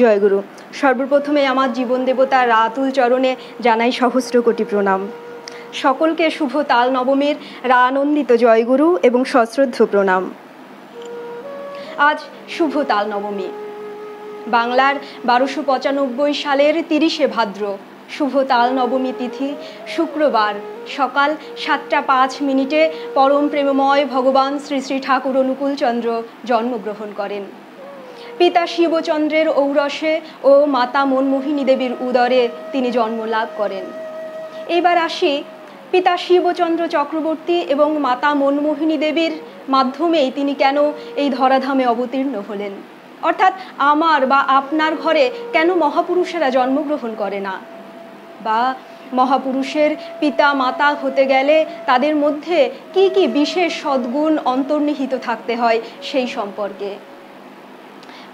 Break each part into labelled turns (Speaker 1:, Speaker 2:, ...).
Speaker 1: জয়গুরু। সর্বপ্রথমে আমার জীবন দেবতা রাতুল চরণে জানাই সহস্র কোটি প্রণাম। সকলকে শুভ তাল নবমীর রানন্দিত জয়গুরু এবং সশ্রদ্ধ প্রণাম। আজ শুভ তাল নবমী, বাংলার 1295 সালের 30শে ভাদ্র, শুভ তাল নবমী তিথি শুক্রবার সকাল 7টা 5 মিনিটে পরম প্রেমময় ভগবান শ্রী শ্রী ঠাকুর অনুকূল চন্দ্র জন্মগ্রহণ করেন। পিতা শিবচন্দ্রের ঔরসে ও মাতা মনমোহিনী দেবীর উদরে তিনি জন্ম লাভ করেন। এইবার আসি পিতা শিবচন্দ্র চক্রবর্তী এবং মাতা মনমোহিনী দেবীর মাধ্যমেই তিনি কেন এই ধরাধামে অবতীর্ণ হলেন, অর্থাৎ আমার বা আপনার ঘরে কেন মহাপুরুষেরা জন্মগ্রহণ করে না, বা মহাপুরুষের পিতা মাতা হতে গেলে তাদের মধ্যে কি কি বিশেষ সদ্গুণ অন্তর্নিহিত থাকতে হয় সেই সম্পর্কে।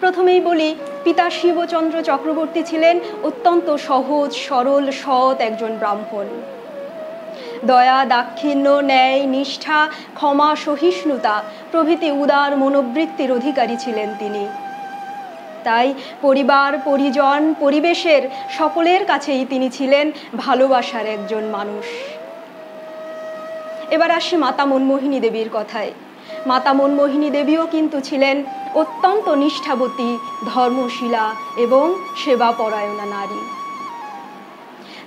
Speaker 1: প্রথমেই বলি, পিতা শিবচন্দ্র চক্রবর্তী ছিলেন অত্যন্ত সহজ সরল সৎ একজন ব্রাহ্মণ। দয়া, দাক্ষিণ্য, ন্যায়, নিষ্ঠা, ক্ষমা, সহিষ্ণুতা প্রভৃতি উদার মনোবৃত্তির অধিকারী ছিলেন তিনি। তাই পরিবার, পরিজন, পরিবেশের সকলের কাছেই তিনি ছিলেন ভালোবাসার একজন মানুষ। এবার আসি মাতা মনমোহিনী দেবীর কথায়। মাতা মনমোহিনী দেবীও কিন্তু ছিলেন অত্যন্ত নিষ্ঠাবতী, ধর্মশীলা এবং সেবাপরায়ণা নারী।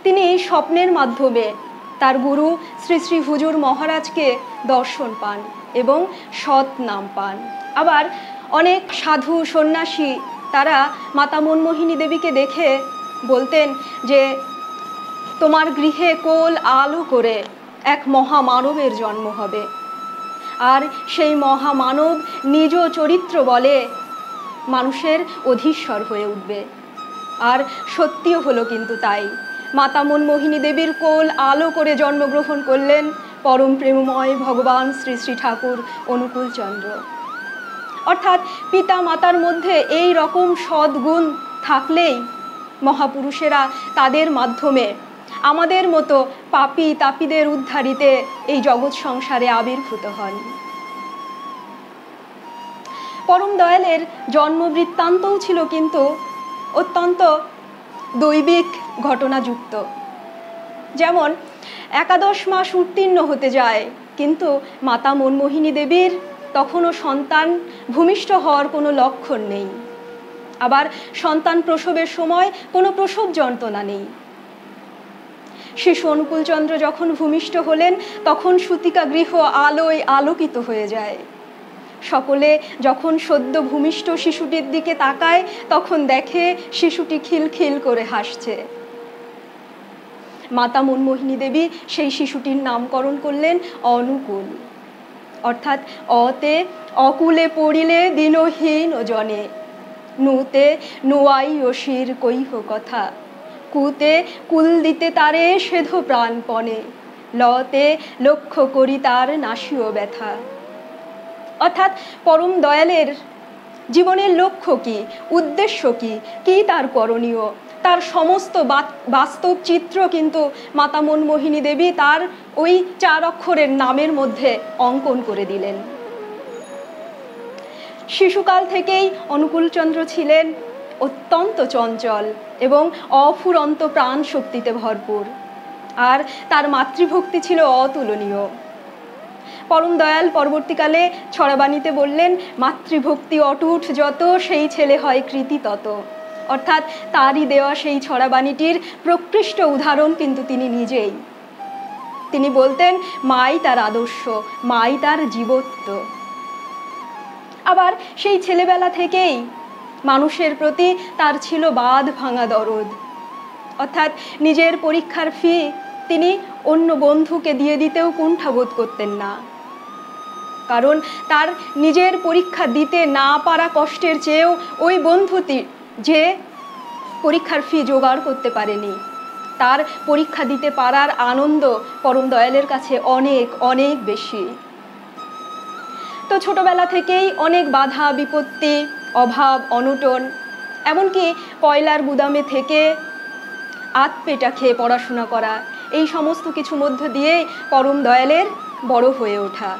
Speaker 1: তিনি স্বপ্নের মাধ্যমে তার গুরু শ্রী শ্রী হুজুর মহারাজকে দর্শন পান এবং সৎ নাম পান। আবার অনেক সাধু সন্ন্যাসী তারা মাতা মনমোহিনী দেবীকে দেখে বলতেন যে তোমার গৃহে কোল আলো করে এক মহামানবের জন্ম হবে, আর সেই মহামানব নিজ চরিত্র বলে মানুষের অধীশ্বর হয়ে উঠবে। আর সত্যিও হলো কিন্তু তাই। মাতা মনমোহিনী দেবীর কোল আলো করে জন্মগ্রহণ করলেন পরম প্রেমময় ভগবান শ্রী শ্রী ঠাকুর অনুকূল চন্দ্র। অর্থাৎ পিতা মাতার মধ্যে এই রকম সদ্গুণ থাকলেই মহাপুরুষেরা তাদের মাধ্যমে আমাদের মতো পাপী তাপীদের উদ্ধারিতে এই জগৎ সংসারে আবির্ভূত হন। পরম দয়ালের জন্ম বৃত্তান্তও ছিল কিন্তু অত্যন্ত দৈবিক ঘটনাযুক্ত। যেমন 11 মাস উত্তীর্ণ হতে যায়, কিন্তু মাতা মনমোহিনী দেবীর তখনও সন্তান ভূমিষ্ঠ হওয়ার কোনো লক্ষণ নেই। আবার সন্তান প্রসবের সময় কোনো প্রসব যন্ত্রণা নেই। শিশু অনুকূলচন্দ্র যখন ভূমিষ্ঠ হলেন তখন সূতিকা গৃহ আলোয় আলোকিত হয়ে যায়। সকলে যখন সদ্য ভূমিষ্ঠ শিশুটির দিকে তাকায় তখন দেখে শিশুটি খিলখিল করে হাসছে। মাতা মনমোহিনী দেবী সেই শিশুটির নামকরণ করলেন অনুকূল, অর্থাৎ অতে অকুলে পড়িলে দিনহীন জনে, নুতে নুয়াই অসির কৈহ কথা, কুতে কুল দিতে তারে সেধ প্রাণপণে, লতে লক্ষ্য করি তার নাসিও ব্যথা। অর্থাৎ পরম দয়ালের জীবনের লক্ষ্য কি, উদ্দেশ্য কি, কি তার করণীয়, তার সমস্ত বাস্তব চিত্র কিন্তু মাতা মনমোহিনী দেবী তার ওই 4 অক্ষরের নামের মধ্যে অঙ্কন করে দিলেন। শিশুকাল থেকেই অনুকূলচন্দ্র ছিলেন অত্যন্ত চঞ্চল এবং অফুরন্ত প্রাণ শক্তিতে ভরপুর, আর তার মাতৃভক্তি ছিল অতুলনীয়। পরম দয়াল পরবর্তীকালে ছড়াবাণীতে বললেন, মাতৃভক্তি অটুট যত সেই ছেলে হয় কৃতি তত। অর্থাৎ তারই দেওয়া সেই ছড়াবাণীটির প্রকৃষ্ট উদাহরণ কিন্তু তিনি নিজেই। তিনি বলতেন মাই তার আদর্শ, মাই তার জীবত্ব। আবার সেই ছেলেবেলা থেকেই মানুষের প্রতি তার ছিল বাঁধ ভাঙা দরদ। অর্থাৎ নিজের পরীক্ষার ফি তিনি অন্য বন্ধুকে দিয়ে দিতেও কুণ্ঠাবোধ করতেন না, কারণ তার নিজের পরীক্ষা দিতে না পারা কষ্টের চেয়েও ওই বন্ধুটি যে পরীক্ষার ফি জোগাড় করতে পারেনি তার পরীক্ষা দিতে পারার আনন্দ পরম দয়ালের কাছে অনেক অনেক বেশি। তো ছোটবেলা থেকেই অনেক বাধা বিপত্তি, অভাব, অনটন, এমনকি কয়লার গুদামে থেকে আতপেটা খেয়ে পড়াশোনা করা, এই সমস্ত কিছু মধ্য দিয়ে পরম দয়ালের বড় হয়ে ওঠা।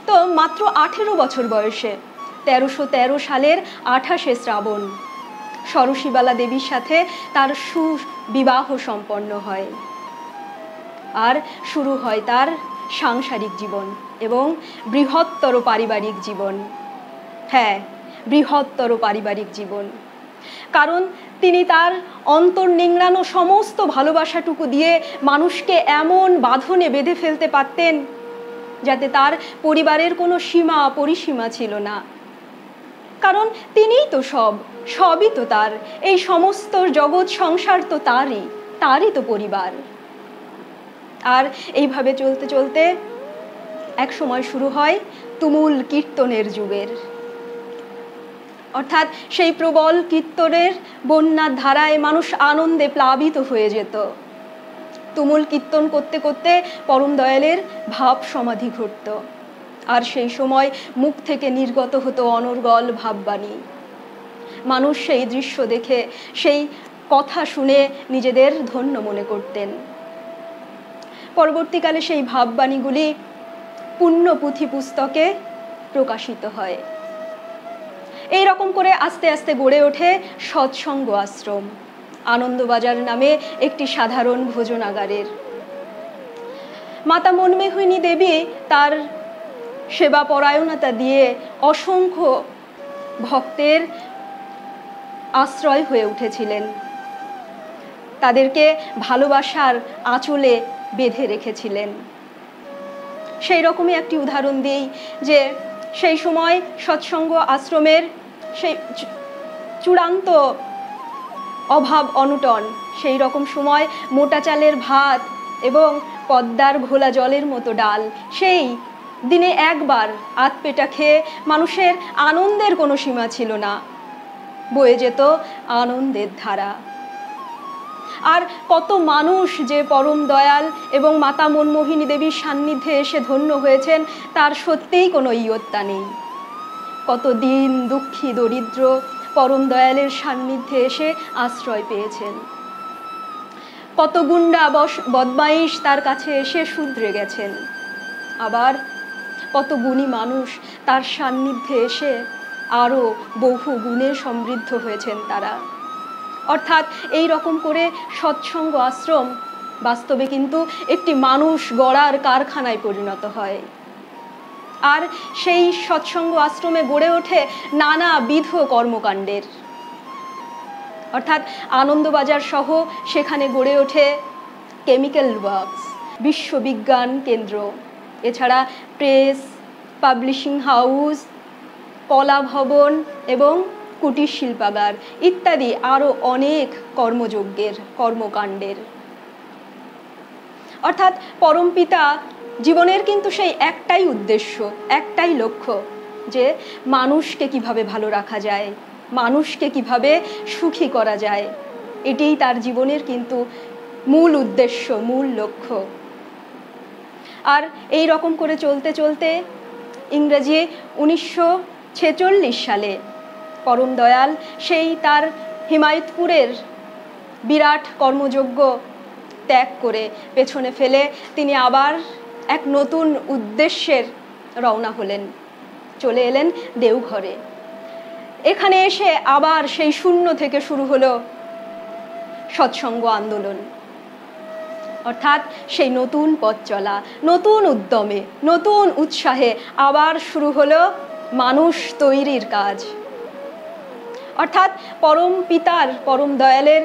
Speaker 1: তো মাত্র 18 বছর বয়সে 1313 সালের 28শে শ্রাবণ সরসীবালা দেবীর সাথে তার সুবিবাহ সম্পন্ন হয় আর শুরু হয় তার সাংসারিক জীবন এবং বৃহত্তর পারিবারিক জীবন। হ্যাঁ, বৃহত্তর পারিবারিক জীবন, কারণ তিনি তার অন্তর্নিংড়ানো সমস্ত ভালোবাসাটুকু দিয়ে মানুষকে এমন বাঁধনে বেঁধে ফেলতে পারতেন যাতে তার পরিবারের কোনো সীমা পরিসীমা ছিল না। কারণ তিনিই তো সবই তো তার, এই সমস্ত জগৎ সংসার তো তারই তো পরিবার। আর এইভাবে চলতে চলতে এক সময় শুরু হয় তুমুল কীর্তনের যুগের, অর্থাৎ সেই প্রবল কীর্তনের বন্যার ধারায় মানুষ আনন্দে প্লাবিত হয়ে যেত। তুমুল কীর্তন করতে করতে পরম দয়ালের ভাব সমাধি ঘটত, আর সেই সময় মুখ থেকে নির্গত হতো অনর্গল ভাববাণী। মানুষ সেই দৃশ্য দেখে, সেই কথা শুনে নিজেদের ধন্য মনে করতেন। পরবর্তীকালে সেই ভাববাণীগুলি পুণ্যপুঁথি পুস্তকে প্রকাশিত হয়। এই রকম করে আস্তে আস্তে গড়ে ওঠে সৎসঙ্গ আশ্রম, আনন্দবাজার নামে একটি সাধারণ ভোজনাগারের। মাতা মনমোহিনী দেবী তার সেবা পরায়ণতা দিয়ে অসংখ্য ভক্তের আশ্রয় হয়ে উঠেছিলেন, তাদেরকে ভালোবাসার আঁচলে বেঁধে রেখেছিলেন। সেই রকমই একটি উদাহরণ দিই যে সেই সময় সৎসঙ্গ আশ্রমের সেই চূড়ান্ত অভাব অনটন, সেই রকম সময় মোটা চালের ভাত এবং পদ্মার ঘোলা জলের মতো ডাল, সেই দিনে একবার আধপেটা খেয়ে মানুষের আনন্দের কোনো সীমা ছিল না, বয়ে যেত আনন্দের ধারা। আর কত মানুষ যে পরম দয়াল এবং মাতা মনমোহিনী দেবীর সান্নিধ্যে এসে ধন্য হয়েছেন তার সত্যিই কোনো ইয়ত্তা নেই। কত দিন দুঃখী দরিদ্র পরম দয়ালের সান্নিধ্যে এসে আশ্রয় পেয়েছেন, কত গুন্ডা বদমাইশ তার কাছে এসে শুধরে গেছেন, আবার কত গুণী মানুষ তার সান্নিধ্যে এসে আরও বহু গুণে সমৃদ্ধ হয়েছেন তারা। অর্থাৎ এই রকম করে সৎসঙ্গ আশ্রম বাস্তবে কিন্তু একটি মানুষ গড়ার কারখানায় পরিণত হয়। আর সেই সৎসঙ্গ আশ্রমে গড়ে ওঠে নানাবিধ কর্মকাণ্ডের, অর্থাৎ আনন্দবাজার সহ সেখানে গড়ে ওঠে কেমিক্যাল ওয়ার্কস, বিশ্ববিজ্ঞান কেন্দ্র, এছাড়া প্রেস, পাবলিশিং হাউস, কলা ভবন এবং কুটির শিল্পাগার ইত্যাদি আরও অনেক কর্মযজ্ঞের কর্মকাণ্ডের। অর্থাৎ পরমপিতা জীবনের কিন্তু সেই একটাই উদ্দেশ্য, একটাই লক্ষ্য, যে মানুষকে কিভাবে ভালো রাখা যায়, মানুষকে কিভাবে সুখী করা যায়, এটাই তার জীবনের কিন্তু মূল উদ্দেশ্য, মূল লক্ষ্য। আর এই রকম করে চলতে চলতে ইংরেজি 1946 সালে পরম দয়াল সেই তার হিমায়তপুরের বিরাট কর্মযজ্ঞ ত্যাগ করে পেছনে ফেলে তিনি আবার এক নতুন উদ্দেশ্যের রওনা হলেন, চলে এলেন দেওঘরে। এখানে এসে আবার সেই শূন্য থেকে শুরু হলো সৎসঙ্গ আন্দোলন, অর্থাৎ সেই নতুন পথ চলা, নতুন উদ্যমে, নতুন উৎসাহে আবার শুরু হলো মানুষ তৈরির কাজ। অর্থাৎ পরম পিতার, পরম দয়ালের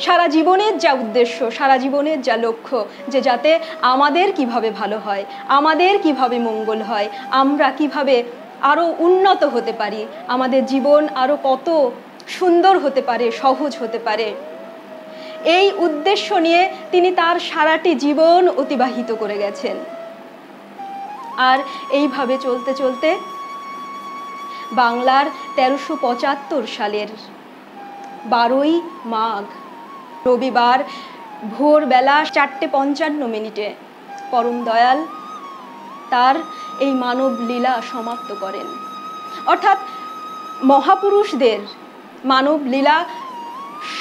Speaker 1: সারা জীবনের যা উদ্দেশ্য, সারা জীবনের যা লক্ষ্য, যে যাতে আমাদের কিভাবে ভালো হয়, আমাদের কিভাবে মঙ্গল হয়, আমরা কিভাবে আরও উন্নত হতে পারি, আমাদের জীবন আরও কত সুন্দর হতে পারে, সহজ হতে পারে, এই উদ্দেশ্য নিয়ে তিনি তার সারাটি জীবন অতিবাহিত করে গেছেন। আর এইভাবে চলতে চলতে বাংলার 1375 সালের 12ই মাঘ রবিবার ভোরবেলা 4:55 পরম দয়াল তার এই মানব লীলা সমাপ্ত করেন। অর্থাৎ মহাপুরুষদের মানব লীলা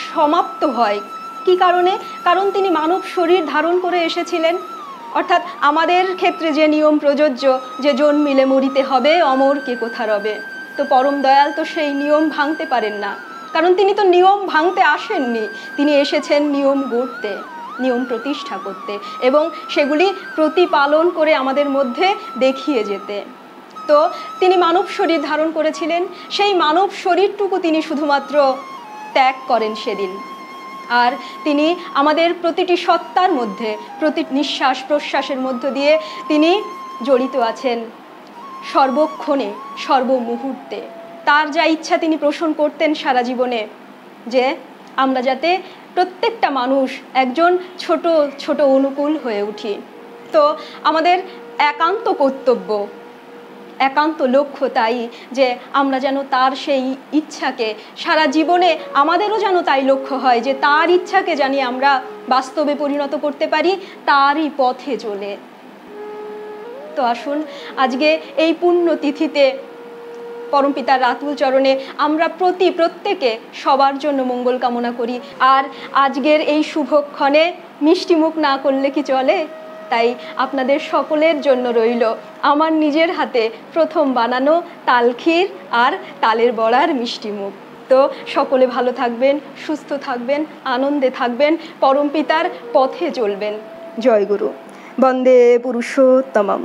Speaker 1: সমাপ্ত হয় কি কারণে? কারণ তিনি মানব শরীর ধারণ করে এসেছিলেন। অর্থাৎ আমাদের ক্ষেত্রে যে নিয়ম প্রযোজ্য যে জন্মিলে মরিতে হবে, অমর কে কোথা রবে, তো পরম দয়াল তো সেই নিয়ম ভাঙতে পারেন না, কারণ তিনি তো নিয়ম ভাঙতে আসেননি, তিনি এসেছেন নিয়ম গড়তে, নিয়ম প্রতিষ্ঠা করতে এবং সেগুলি প্রতিপালন করে আমাদের মধ্যে দেখিয়ে যেতে। তো তিনি মানব শরীর ধারণ করেছিলেন, সেই মানব শরীরটুকু তিনি শুধুমাত্র ত্যাগ করেন সেদিন। আর তিনি আমাদের প্রতিটি সত্তার মধ্যে, প্রতি নিঃশ্বাস প্রশ্বাসের মধ্য দিয়ে তিনি জড়িত আছেন সর্বক্ষণে, সর্বমুহূর্তে। তার যা ইচ্ছা তিনি পোষণ করতেন সারা জীবনে, যে আমরা যাতে প্রত্যেকটা মানুষ একজন ছোট ছোট অনুকূল হয়ে উঠি। তো আমাদের একান্ত কর্তব্য, একান্ত লক্ষ্য তাই যে আমরা যেন তার সেই ইচ্ছাকে সারা জীবনে, আমাদেরও যেন তাই লক্ষ্য হয় যে তার ইচ্ছাকে জানি আমরা বাস্তবে পরিণত করতে পারি, তারই পথে চলে। তো আসুন আজকে এই পুণ্য তিথিতে পরমপিতার রাতুল চরণে আমরা প্রত্যেকে সবার জন্য মঙ্গল কামনা করি। আর আজকের এই শুভক্ষণে মিষ্টি মুখ না করলে কি চলে? তাই আপনাদের সকলের জন্য রইল আমার নিজের হাতে প্রথম বানানো তালক্ষীর আর তালের বড়ার মিষ্টি মুখ। তো সকলে ভালো থাকবেন, সুস্থ থাকবেন, আনন্দে থাকবেন, পরমপিতার পথে চলবেন। জয় গুরু। বন্দে পুরুষোত্তমম।